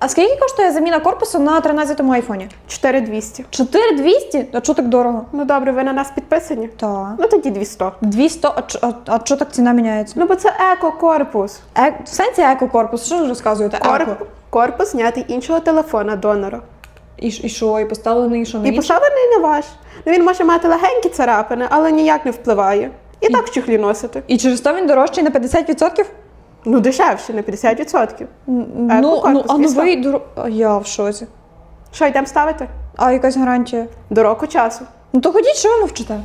А скільки коштує заміна корпусу на 13-му айфоні? 4200. 4200? А чого так дорого? Ну добре, ви на нас підписані? Так. Ну тоді 200. 200? А чого так ціна міняється? Ну бо це еко-корпус. В сенсі екокорпус? Що ви розказуєте? Еко. Корпус знятий іншого телефона донора. І що? І поставлений що на І інший? поставлений на ваш. Ну він може мати легенькі царапини, але ніяк не впливає. І так в чехлі носити. І через то він дорожчий на 50%? Ну дешевше, на 50%. Ну, а 200. новий я в шоці. Що, йдемо ставити? А якась гарантія? До року часу. Ну то ходіть, що ви мовчите?